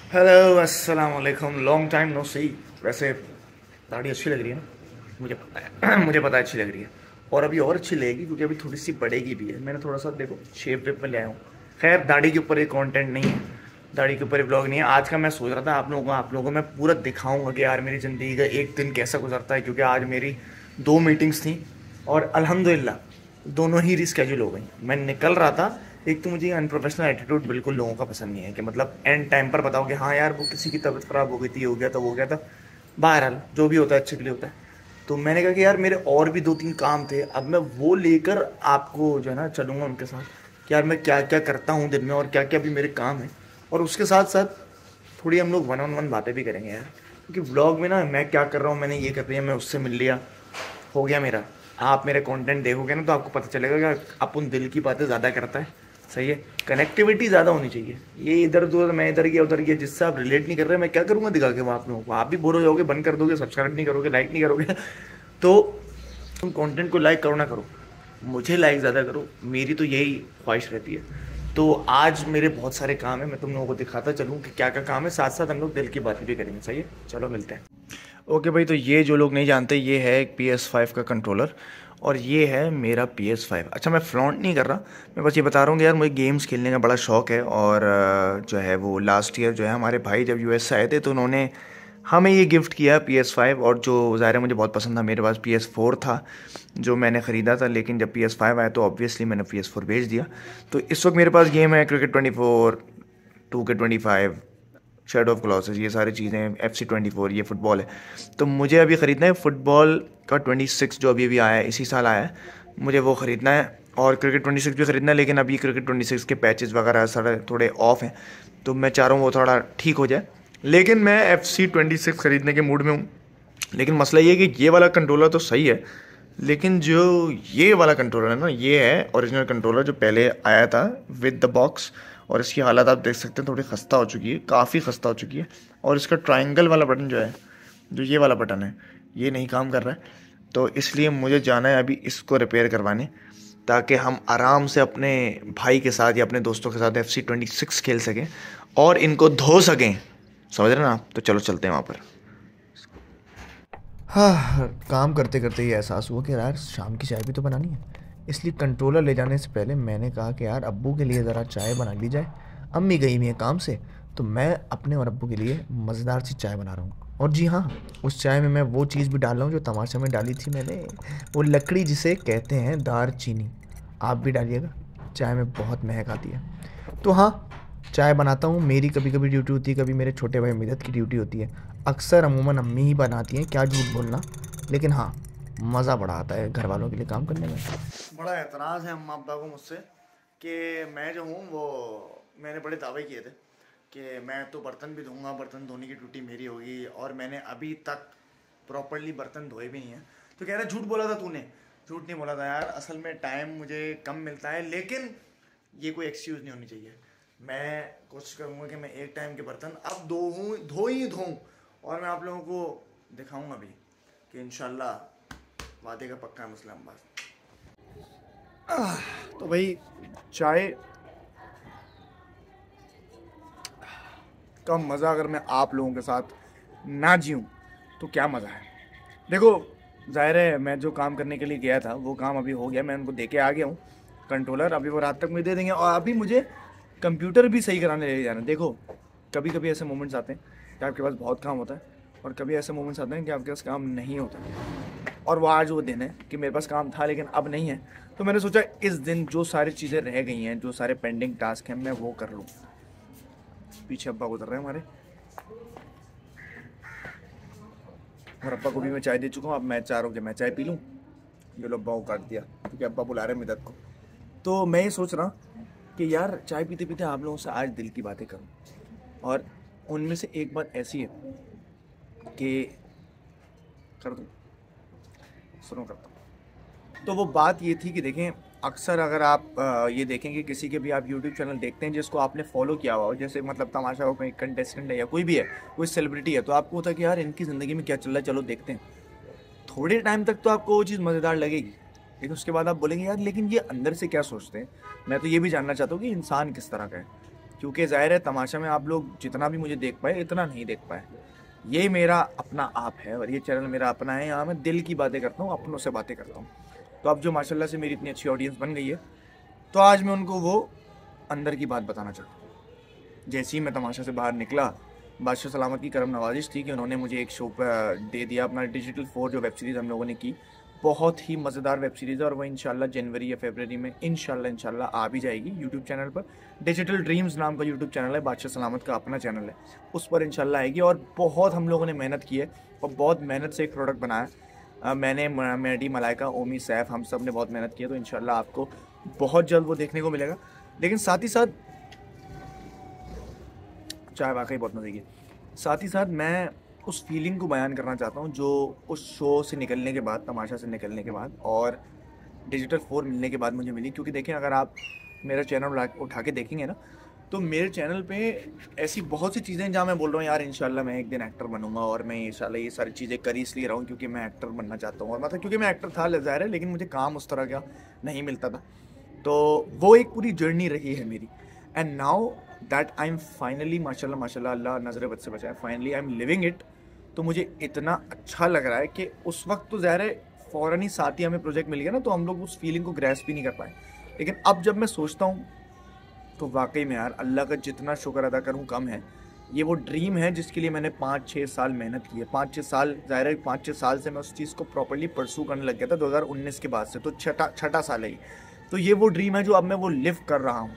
Hello अस्सलाम वालेकुम। Long time no सी। वैसे दाढ़ी अच्छी लग रही है ना, मुझे पता है मुझे पता है अच्छी लग रही है। और अभी और अच्छी लगेगी क्योंकि अभी थोड़ी सी बढ़ेगी भी है। मैंने थोड़ा सा देखो शेप वेप में ले आया हूँ। खैर दाढ़ी के ऊपर ये कंटेंट नहीं है, दाढ़ी के ऊपर ये ब्लॉग नहीं है आज का। मैं सोच रहा था आप लोगों को मैं पूरा दिखाऊंगा कि यार मेरी ज़िंदगी का एक दिन कैसा गुजरता है, क्योंकि आज मेरी 2 मीटिंग्स थी और अल्हम्दुलिल्लाह दोनों ही रिस्केड्यूल हो गई। मैं निकल रहा था। एक तो मुझे अनप्रोफेशनल एटीट्यूड बिल्कुल लोगों का पसंद नहीं है कि मतलब एंड टाइम पर बताओ कि हाँ यार वो किसी की तबीयत ख़राब हो गई थी, ये हो गया था, वो हो गया था। बहरहाल जो भी होता है अच्छे के लिए होता है। तो मैंने कहा कि यार मेरे और भी 2-3 काम थे, अब मैं वो लेकर आपको जो है ना चलूँगा उनके साथ कि यार मैं क्या क्या करता हूँ दिन में और क्या क्या भी मेरे काम है। और उसके साथ साथ थोड़ी हम लोग वन ऑन वन बातें भी करेंगे यार, क्योंकि व्लॉग में ना मैं क्या कर रहा हूँ, मैंने ये कर लिया, मैं उससे मिल लिया, हो गया मेरा। आप मेरे कंटेंट देखोगे ना तो आपको पता चलेगा कि अपन दिल की बातें ज़्यादा करता है। सही है, कनेक्टिविटी ज़्यादा होनी चाहिए। ये इधर उधर मैं इधर गया उधर गया जिससे आप रिलेट नहीं कर रहे, मैं क्या करूँगा दिखा के वो आप लोगों को। आप भी बोर हो जाओगे, बंद कर दोगे, सब्सक्राइब नहीं करोगे, लाइक नहीं करोगे तो तुम कंटेंट को लाइक करो ना करो, मुझे लाइक ज़्यादा करो, मेरी तो यही ख्वाहिश रहती है। तो आज मेरे बहुत सारे काम है, मैं तुम लोगों को दिखाता चलूँ कि क्या क्या काम है, साथ साथ हम लोग दिल की बातें भी करेंगे। सही है, चलो मिलते हैं। ओके भाई, तो ये जो लोग नहीं जानते, ये है एक PS5 का कंट्रोलर और ये है मेरा PS5। अच्छा, मैं फ्लॉन्ट नहीं कर रहा, मैं बस ये बता रहा हूँ कि यार मुझे गेम्स खेलने का बड़ा शौक है। और जो है वो लास्ट ईयर जो है हमारे भाई जब US से आए थे तो उन्होंने हमें ये गिफ्ट किया PS5। और जो ज़ाहिर है मुझे बहुत पसंद था। मेरे पास PS4 था जो मैंने ख़रीदा था, लेकिन जब PS5 आया तो ऑब्वियसली मैंने PS4 बेच दिया। तो इस वक्त मेरे पास गेम है cricket 24, 2K25, shadow of clauses, ये सारी चीज़ें, FC24, ये फुटबॉल है। तो मुझे अभी ख़रीदना है फुटबॉल का 26 जो अभी अभी आया है, इसी साल आया है, मुझे वो ख़रीदना है। और क्रिकेट 26 भी ख़रीदना है, लेकिन अभी क्रिकेट 26 के पैचेस वगैरह सारे थोड़े ऑफ हैं, तो मैं चाह रहा हूँ वो थोड़ा ठीक हो जाए। लेकिन मैं FC26 ख़रीदने के मूड में हूँ। लेकिन मसला ये है कि ये वाला कंट्रोलर तो सही है, लेकिन जो ये वाला कंट्रोलर है ना, ये है ओरिजिनल कंट्रोलर जो पहले आया था विद द बॉक्स। और इसकी हालत आप देख सकते हैं, थोड़ी खस्ता हो चुकी है, काफ़ी खस्ता हो चुकी है। और इसका ट्रायंगल वाला बटन जो है, जो ये वाला बटन है, ये नहीं काम कर रहा है। तो इसलिए मुझे जाना है अभी इसको रिपेयर करवाने, ताकि हम आराम से अपने भाई के साथ या अपने दोस्तों के साथ FC26 खेल सकें और इनको धो सकें। समझ रहे ना आप? तो चलो चलते हैं वहाँ पर। हाँ, काम करते करते ये एहसास हुआ कि यार शाम की चाय भी तो बनानी है। इसलिए कंट्रोलर ले जाने से पहले मैंने कहा कि यार अब्बू के लिए ज़रा चाय बना ली जाए। अम्मी गई हुई है काम से, तो मैं अपने और अब्बू के लिए मज़ेदार सी चाय बना रहा हूँ। और जी हाँ, उस चाय में मैं वो चीज़ भी डाल रहा हूँ जो तमाशा में डाली थी मैंने, वो लकड़ी जिसे कहते हैं दार चीनी। आप भी डालिएगा, चाय में बहुत महक आती है। तो हाँ, चाय बनाता हूँ, मेरी कभी कभी ड्यूटी होती है, कभी मेरे छोटे भाई मिदत की ड्यूटी होती है। अक्सर अमूमन अम्मी ही बनाती हैं, क्या झूठ बोलना। लेकिन हाँ, मज़ा बड़ा आता है घर वालों के लिए काम करने में। बड़ा एतराज़ है अम्मा अब्बा को मुझसे कि मैं जो हूँ वो, मैंने बड़े दावे किए थे कि मैं तो बर्तन भी धोऊंगा, बर्तन धोने की ड्यूटी मेरी होगी, और मैंने अभी तक प्रॉपरली बर्तन धोए भी नहीं हैं। तो कह रहा झूठ बोला था तूने। झूठ नहीं बोला था यार, असल में टाइम मुझे कम मिलता है, लेकिन ये कोई एक्सक्यूज़ नहीं होनी चाहिए। मैं कोशिश करूँगा कि मैं एक टाइम के बर्तन अब धो ही धोऊँ। और मैं आप लोगों को दिखाऊँगा भी कि इंशाल्लाह वादे का पक्का है मुस्लिम अब्बास। तो भाई, चाय का मज़ा अगर मैं आप लोगों के साथ ना जीऊँ तो क्या मज़ा है। देखो, ज़ाहिर है मैं जो काम करने के लिए गया था वो काम अभी हो गया, मैं उनको दे के आ गया हूँ कंट्रोलर। अभी वो रात तक मुझे दे देंगे और अभी मुझे कंप्यूटर भी सही कराने ले जाना है। देखो, कभी कभी ऐसे मोमेंट्स आते हैं कि आपके पास बहुत काम होता है, और कभी ऐसे मोमेंट्स आते हैं कि आपके पास काम नहीं होता। और वो आज वो दिन है कि मेरे पास काम था लेकिन अब नहीं है। तो मैंने सोचा इस दिन जो सारी चीज़ें रह गई हैं, जो सारे पेंडिंग टास्क हैं, मैं वो कर लूँ। पीछे अब्बा गुजर रहे हैं हमारे, और अब्बा को भी मैं चाय दे चुका हूँ। अब मैं चाह रहा हूँ कि मैं चाय पी लूँ। ये लो, अब्बा को काट दिया क्योंकि अब्बा बुला रहे हैं मिदत को। तो मैं ये सोच रहा कि यार चाय पीते पीते आप लोगों से आज दिल की बातें करूँ। और उनमें से एक बात ऐसी है कि कर दूँ, सुनो करता हूँ। तो वो बात ये थी कि देखें, अक्सर अगर आप ये देखें कि किसी के भी आप यूट्यूब चैनल देखते हैं जिसको आपने फॉलो किया हुआ हो, जैसे मतलब तमाशा हो, कोई कंटेस्टेंट है या कोई भी है, कोई सेलिब्रिटी है, तो आपको होता है कि यार इनकी ज़िंदगी में क्या चल रहा है, चलो देखते हैं। थोड़े टाइम तक तो आपको वो चीज़ मज़ेदार लगेगी, लेकिन उसके बाद आप बोलेंगे यार लेकिन ये अंदर से क्या सोचते हैं। मैं तो ये भी जानना चाहता हूँ कि इंसान किस तरह का है। क्योंकि ज़ाहिर है तमाशा में आप लोग जितना भी मुझे देख पाए इतना नहीं देख पाए। ये मेरा अपना आप है और ये चैनल मेरा अपना है, यहाँ मैं दिल की बातें करता हूँ, अपनों से बातें करता हूँ। तो अब जो माशाल्लाह से मेरी इतनी अच्छी ऑडियंस बन गई है, तो आज मैं उनको वो अंदर की बात बताना चाहता हूँ। जैसे ही मैं तमाशा से बाहर निकला, बादशाह सलामत की करम नवाजिश थी कि उन्होंने मुझे एक शो पर दे दिया, अपना डिजिटल 4 जो वेब सीरीज़ हम लोगों ने की, बहुत ही मज़ेदार वेब सीरीज़ है और वो इंशाल्लाह जनवरी या फरवरी में इंशाल्लाह आ भी जाएगी यूट्यूब चैनल पर। डिजिटल ड्रीम्स नाम का यूट्यूब चैनल है, बादशाह सलामत का अपना चैनल है, उस पर इंशाल्लाह आएगी। और बहुत हम लोगों ने मेहनत की है और बहुत मेहनत से एक प्रोडक्ट बनाया। मैंने, मेडी, मलाइका, ओमी, सैफ, हम सब ने बहुत मेहनत की है। तो इंशाल्लाह आपको बहुत जल्द वो देखने को मिलेगा। लेकिन साथ ही साथ चाय वाकई बहुत मज़े की, साथ ही साथ मैं उस फीलिंग को बयान करना चाहता हूँ जो उस शो से निकलने के बाद, तमाशा से निकलने के बाद और डिजिटल 4 मिलने के बाद मुझे मिली। क्योंकि देखें, अगर आप मेरा चैनल उठा के देखेंगे ना, तो मेरे चैनल पे ऐसी बहुत सी चीज़ें हैं जहाँ मैं बोल रहा हूँ यार इंशाल्लाह मैं एक दिन एक्टर बनूंगा, और मैं इंशाल्लाह ये सारी चीज़ें कर इसलिए रहा हूँ क्योंकि मैं एक्टर बनना चाहता हूँ। और मतलब क्योंकि मैं एक्टर था ज़ाहिर है, लेकिन मुझे काम उस तरह का नहीं मिलता था। तो वो एक पूरी जर्नी रही है मेरी। And now that I am finally, माशाल्लाह माशाल्लाह, अल्लाह नज़र बद से बचाए, finally I am living it. तो मुझे इतना अच्छा लग रहा है कि उस वक्त तो ज़ाहिर है फ़ौरन ही साथ ही हमें प्रोजेक्ट मिल गया ना, तो हम लोग उस फीलिंग को ग्रैस्प भी नहीं कर पाए। लेकिन अब जब मैं सोचता हूँ तो वाकई में यार अल्लाह का जितना शुक्र अदा करूँ कम है। ये वो ड्रीम है जिसके लिए मैंने 5-6 साल मेहनत की है। 5-6 साल, ज़ाहिर है 5-6 साल से मैं उस चीज़ को प्रॉपर्ली परसू करने लग गया था 2019 के बाद से, तो छठा साल है ये। तो ये वो ड्रीम है जो अब मैं वो लिव कर रहा हूँ।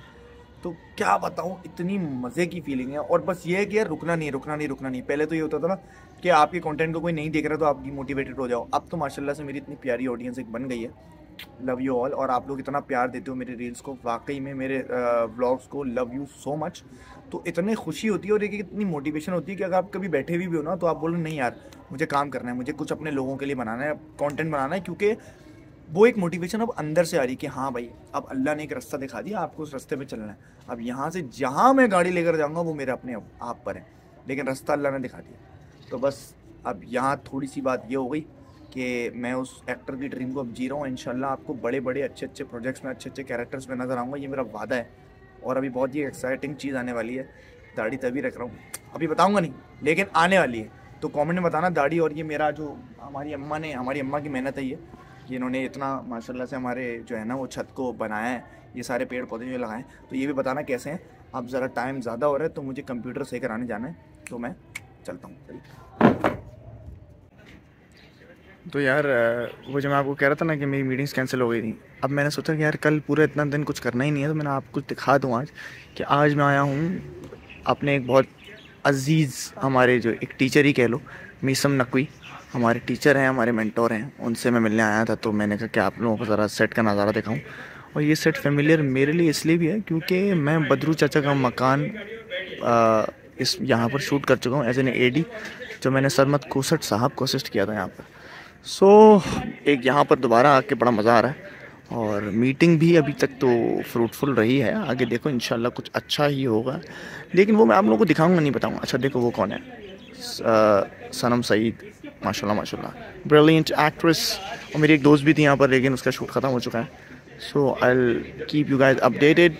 तो क्या बताऊँ, इतनी मज़े की फीलिंग है। और बस ये है कि यार रुकना नहीं। पहले तो ये होता था ना कि आपके कंटेंट को कोई नहीं देख रहा तो आप डिमोटिवेटेड हो जाओ। अब तो माशाल्लाह से मेरी इतनी प्यारी ऑडियंस एक बन गई है। Love you all. और आप लोग इतना प्यार देते हो मेरे रील्स को, वाकई में मेरे व्लॉग्स को, लव यू सो मच। तो इतनी खुशी होती है और एक इतनी मोटिवेशन होती है कि अगर आप कभी बैठे भी हो ना, तो आप बोलो नहीं यार मुझे काम करना है, मुझे कुछ अपने लोगों के लिए बनाना है, कंटेंट बनाना है। क्योंकि वो एक मोटिवेशन अब अंदर से आ रही है कि हाँ भाई, अब अल्लाह ने एक रास्ता दिखा दिया, आपको उस रास्ते पे चलना है। अब यहाँ से जहाँ मैं गाड़ी लेकर जाऊँगा वो मेरे अपने आप पर है, लेकिन रास्ता अल्लाह ने दिखा दिया। तो बस अब यहाँ थोड़ी सी बात ये हो गई कि मैं उस एक्टर की ड्रीम को अब जी रहा हूँ। इंशाल्लाह आपको बड़े बड़े अच्छे प्रोजेक्ट्स में, अच्छे कैरेक्टर्स में नज़र आऊँगा, ये मेरा वादा है। और अभी बहुत ही एक्साइटिंग चीज़ आने वाली है। दाढ़ी तभी रख रहा हूँ, अभी बताऊँगा नहीं, लेकिन आने वाली है। तो कमेंट में बताना दाढ़ी। और ये मेरा जो हमारी अम्मा की मेहनत है, ये इन्होंने इतना माशाल्लाह से हमारे जो है ना वो छत को बनाया है, ये सारे पेड़ पौधे जो लगाए। तो ये भी बताना कैसे हैं। अब ज़रा टाइम ज़्यादा हो रहा है तो मुझे कंप्यूटर सही कराने जाना है, तो मैं चलता हूँ। तो यार वो जो मैं आपको कह रहा था ना कि मेरी मीटिंग्स कैंसिल हो गई थी, अब मैंने सोचा कि यार कल पूरा इतना दिन कुछ करना ही नहीं है, तो मैंने आपको दिखा दूँ आज कि आज मैं आया हूँ अपने एक बहुत अजीज़, हमारे जो एक टीचर ही कह लो, मीसम नकवी हमारे टीचर हैं, हमारे मेंटोर हैं, उनसे मैं मिलने आया था। तो मैंने कहा कि आप लोगों को ज़रा सेट का नज़ारा दिखाऊं। और ये सेट फेमिलियर मेरे लिए इसलिए भी है क्योंकि मैं बदरू चाचा का मकान इस यहाँ पर शूट कर चुका हूँ एज एन एडी, जो मैंने सरमत कोसट साहब को असिस्ट किया था यहाँ पर। सो एक यहाँ पर दोबारा आके बड़ा मज़ा आ रहा है। और मीटिंग भी अभी तक तो फ्रूटफुल रही है, आगे देखो इंशाल्लाह कुछ अच्छा ही होगा, लेकिन वो मैं आप लोगों को दिखाऊंगा, नहीं बताऊंगा। अच्छा देखो वो कौन है, सनम सईद, माशाल्लाह ब्रिलियंट एक्ट्रेस। और मेरी एक दोस्त भी थी यहाँ पर, लेकिन उसका शूट ख़त्म हो चुका है। So I will keep you guys updated.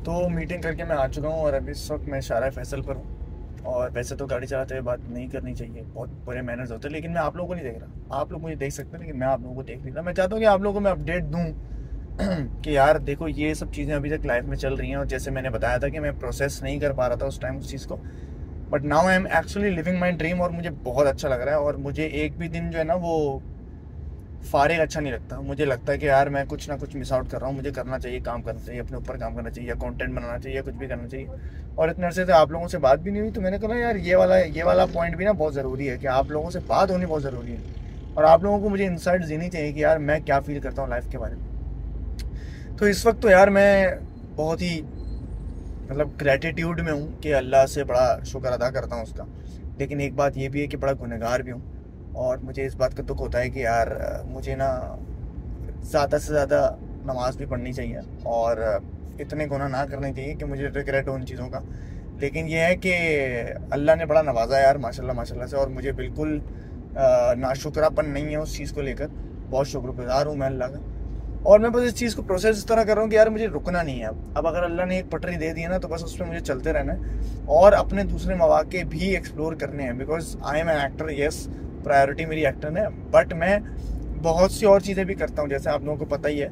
तो मीटिंग करके मैं आ चुका हूँ और अभी इस वक्त मैं शारा फैसल पर हूँ। और वैसे तो गाड़ी चलाते हुए बात नहीं करनी चाहिए, बहुत बुरे मैनर्स होते हैं, लेकिन मैं आप लोगों को नहीं देख रहा। आप लोग मुझे देख सकते हैं, लेकिन मैं आप लोगों को देख नहीं रहा। मैं चाहता हूँ कि आप लोगों को मैं अपडेट दूँ कि यार देखो ये सब चीज़ें अभी तक लाइफ में चल रही हैं। और जैसे मैंने बताया था कि मैं प्रोसेस नहीं कर पा रहा था उस टाइम उस चीज़ को, but now I am actually living my dream. और मुझे बहुत अच्छा लग रहा है। और मुझे एक भी दिन जो है ना वो फारिग अच्छा नहीं लगता। मुझे लगता है कि यार मैं कुछ ना कुछ मिस आउट कर रहा हूँ, मुझे करना चाहिए, काम करना चाहिए, अपने ऊपर काम करना चाहिए, या कंटेंट बनाना चाहिए, या कुछ भी करना चाहिए। और इतने अरसे से आप लोगों से बात भी नहीं हुई, तो मैंने कहा यार ये वाला पॉइंट भी ना बहुत ज़रूरी है कि आप लोगों से बात होनी बहुत ज़रूरी है। और आप लोगों को मुझे इंसाइट देनी चाहिए कि यार मैं क्या फील करता हूँ लाइफ के बारे में। तो इस वक्त तो यार मैं बहुत ही मतलब ग्रेटिट्यूड में हूँ कि अल्लाह से बड़ा शुक्र अदा करता हूँ उसका। लेकिन एक बात ये भी है कि बड़ा गुनहगार भी हूँ। और मुझे इस बात का दुख होता है कि यार मुझे ना ज़्यादा से ज़्यादा नमाज़ भी पढ़नी चाहिए और इतने गुनाह ना करने चाहिए कि मुझे रिग्रेट हो उन चीज़ों का। लेकिन ये है कि अल्लाह ने बड़ा नवाजा यार माशाल्लाह से। और मुझे बिल्कुल नाशुक्रापन नहीं है उस चीज़ को लेकर, बहुत शुक्रगुजार हूँ मैं अल्लाह का। और मैं बस इस चीज़ को प्रोसेस इस तरह कर रहा हूँ कि यार मुझे रुकना नहीं है। अब अगर अल्लाह ने एक पटरी दे दी है ना, तो बस उस पर मुझे चलते रहना है और अपने दूसरे मौके भी एक्सप्लोर करने हैं। Because I am an actor, yes, priority मेरी एक्टर है, बट मैं बहुत सी और चीज़ें भी करता हूँ। जैसे आप लोगों को पता ही है,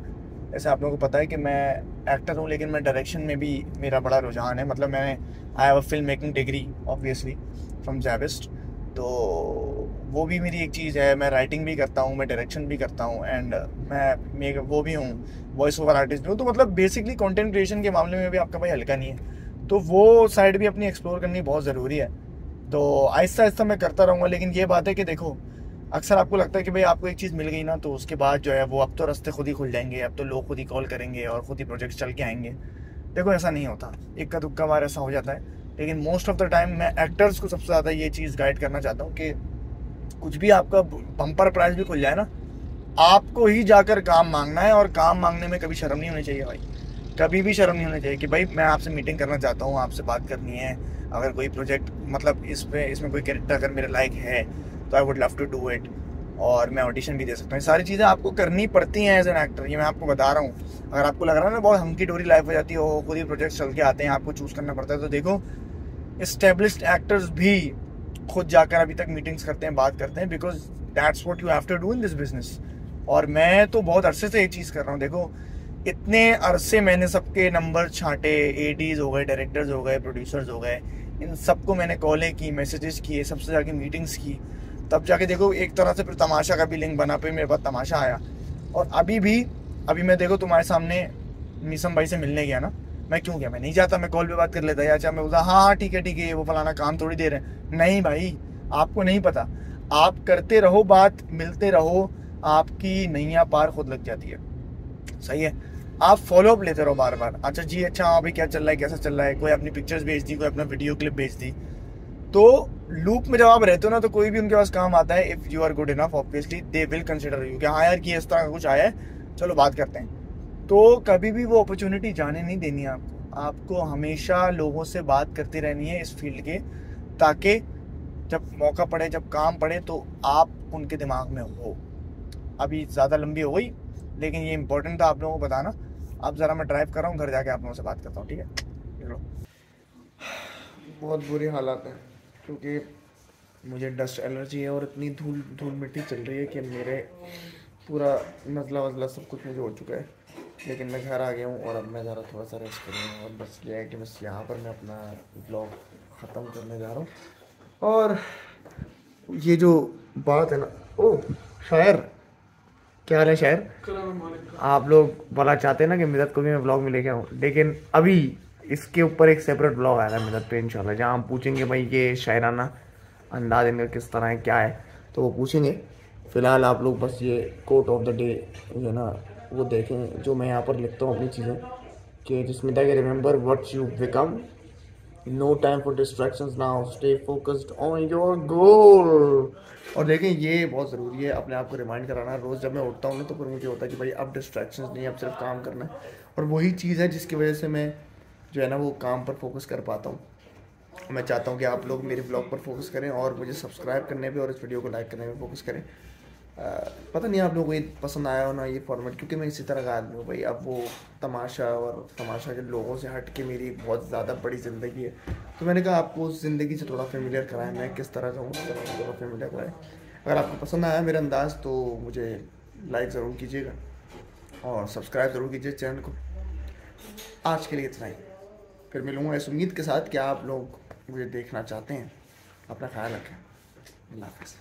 जैसे आप लोगों को पता है कि मैं एक्टर हूँ, लेकिन मैं डायरेक्शन में भी मेरा बड़ा रुझान है। मतलब मैंने I have a film making degree obviously from Zabist, तो वो भी मेरी एक चीज़ है। मैं राइटिंग भी करता हूँ, मैं डायरेक्शन भी करता हूँ, एंड मैं वो भी हूँ, वॉइस ओवर आर्टिस्ट भी हूँ। तो मतलब बेसिकली कंटेंट क्रिएशन के मामले में भी आपका भाई हल्का नहीं है, तो वो साइड भी अपनी एक्सप्लोर करनी बहुत ज़रूरी है। तो आहिस्ता आहिस्ता मैं करता रहूँगा। लेकिन ये बात है कि देखो, अक्सर आपको लगता है कि भाई आपको एक चीज़ मिल गई ना, तो उसके बाद जो है वो अब तो रास्ते खुद ही खुल जाएंगे, अब तो लोग खुद ही कॉल करेंगे और खुद ही प्रोजेक्ट चल के आएंगे। देखो ऐसा नहीं होता, इक्का दुक्का बार ऐसा हो जाता है। लेकिन मोस्ट ऑफ द टाइम मैं एक्टर्स को सबसे ज़्यादा ये चीज़ गाइड करना चाहता हूँ कि कुछ भी आपका बम्पर प्राइस भी खुल जाए ना, आपको ही जाकर काम मांगना है। और काम मांगने में कभी शर्म नहीं होनी चाहिए भाई, कभी भी शर्म नहीं होनी चाहिए कि भाई मैं आपसे मीटिंग करना चाहता हूँ, आपसे बात करनी है। अगर कोई प्रोजेक्ट मतलब इसमें कोई कैरेक्टर अगर मेरे लायक है तो I would love to do it, और मैं ऑडिशन भी दे सकता हूँ। ये सारी चीज़ें आपको करनी पड़ती हैं एज एन एक्टर, ये मैं आपको बता रहा हूँ। अगर आपको लग रहा है ना बहुत हम्की डोरी लाइफ हो जाती है, वो खुद ही प्रोजेक्ट चल के आते हैं, आपको चूज़ करना पड़ता है, तो देखो एस्टेब्लिश्ड एक्टर्स भी खुद जाकर अभी तक मीटिंग्स करते हैं, बात करते हैं, because that's what you have to do in this business. और मैं तो बहुत अरसे से ये चीज़ कर रहा हूँ। देखो इतने अरसे मैंने सबके नंबर छांटे, एडीज हो गए, डायरेक्टर्स हो गए, प्रोड्यूसर्स हो गए, इन सबको मैंने कॉलें की, मैसेजेस किए, सबसे जाके मीटिंग्स की, तब जाके देखो एक तरह से फिर तमाशा का भी लिंक बना पे मेरे पास तमाशा आया। और अभी मैं देखो तुम्हारे सामने मीसम भाई से मिलने गया ना, मैं क्यों गया? मैं नहीं जाता, मैं कॉल पे बात कर लेता, या चाहे मैं बोलता हाँ ठीक है वो फलाना काम थोड़ी देर है। नहीं भाई, आपको नहीं पता, आप करते रहो बात, मिलते रहो, आपकी नैया पार खुद लग जाती है। सही है, आप फॉलो अप लेते रहो बार बार। अच्छा जी, अच्छा हाँ भाई क्या चल रहा है, कैसा चल रहा है, कोई अपनी पिक्चर्स भेज दी, कोई अपना वीडियो क्लिप भेज दी। तो लूप में जब आप रहते हो ना, तो कोई भी उनके पास काम आता है, if you are good enough obviously they will consider you कि हाँ यार कि इस तरह का कुछ आया है, चलो बात करते हैं। तो कभी भी वो अपॉर्चुनिटी जाने नहीं देनी है आपको हमेशा लोगों से बात करती रहनी है इस फील्ड के, ताकि जब मौका पड़े, जब काम पड़े, तो आप उनके दिमाग में हो। अभी ज़्यादा लंबी हो गई, लेकिन ये इंपॉर्टेंट था आप लोगों को बताना। अब ज़रा मैं ड्राइव कर रहा हूँ, घर जाके आप लोगों से बात करता हूँ, ठीक है? चलो। बहुत बुरी हालात है, क्योंकि मुझे डस्ट एलर्जी है और इतनी धूल मिट्टी चल रही है कि मेरे पूरा नज़ला वज़ला सब कुछ मुझे हो चुका है। लेकिन मैं घर आ गया हूँ और अब मैं ज़रा थोड़ा सा रेस्ट करूँगा, और बस ये है कि बस यहाँ पर मैं अपना ब्लॉग ख़त्म करने जा रहा हूँ। और ये जो बात है ना, ओ शायर, क्या हाल है शायर? आप लोग भला चाहते हैं ना कि मिदत को भी मैं ब्लॉग में लेके आऊँ, लेकिन अभी इसके ऊपर एक सेपरेट ब्लॉग आया है मिदत पे इंशाल्लाह, जहाँ हम पूछेंगे भाई ये शायराना अंदाज इनका किस तरह है, क्या है, तो वो पूछेंगे। फ़िलहाल आप लोग बस ये कोट ऑफ द डे जो है ना वो देखें, जो मैं यहाँ पर लिखता हूँ अपनी चीज़ें, कि जिसमें था कि remember what you become, no time for distractions now, stay focused on your goal. और देखें ये बहुत ज़रूरी है अपने आप को रिमाइंड कराना। रोज़ जब मैं उठता हूँ ना, तो फिर मुझे होता है कि भाई अब डिस्ट्रैक्शंस नहीं, अब सिर्फ काम करना है। और वही चीज़ है जिसकी वजह से मैं जो है ना वो काम पर फोकस कर पाता हूँ। मैं चाहता हूँ कि आप लोग मेरे ब्लॉग पर फोकस करें और मुझे सब्सक्राइब करने पे और इस वीडियो को लाइक करने में फोकस करें। पता नहीं आप लोगों को ये पसंद आया हो ना ये फॉर्मेट, क्योंकि मैं इसी तरह का आदमी हूँ भाई। अब वो तमाशा के लोगों से हट के मेरी बहुत ज़्यादा बड़ी ज़िंदगी है, तो मैंने कहा आपको उस ज़िंदगी से थोड़ा फेमिलियर कराएं, मैं किस तरह का हूँ उस तरह से थोड़ा फेमिलियर कराएं। अगर आपको पसंद आया मेरा अंदाज़ तो मुझे लाइक ज़रूर कीजिएगा और सब्सक्राइब ज़रूर कीजिए चैनल को। आज के लिए इतना ही, फिर मिलूँगा इस उम्मीद के साथ कि आप लोग मुझे देखना चाहते हैं। अपना ख्याल रखें, अल्लाह हाफ़िज़।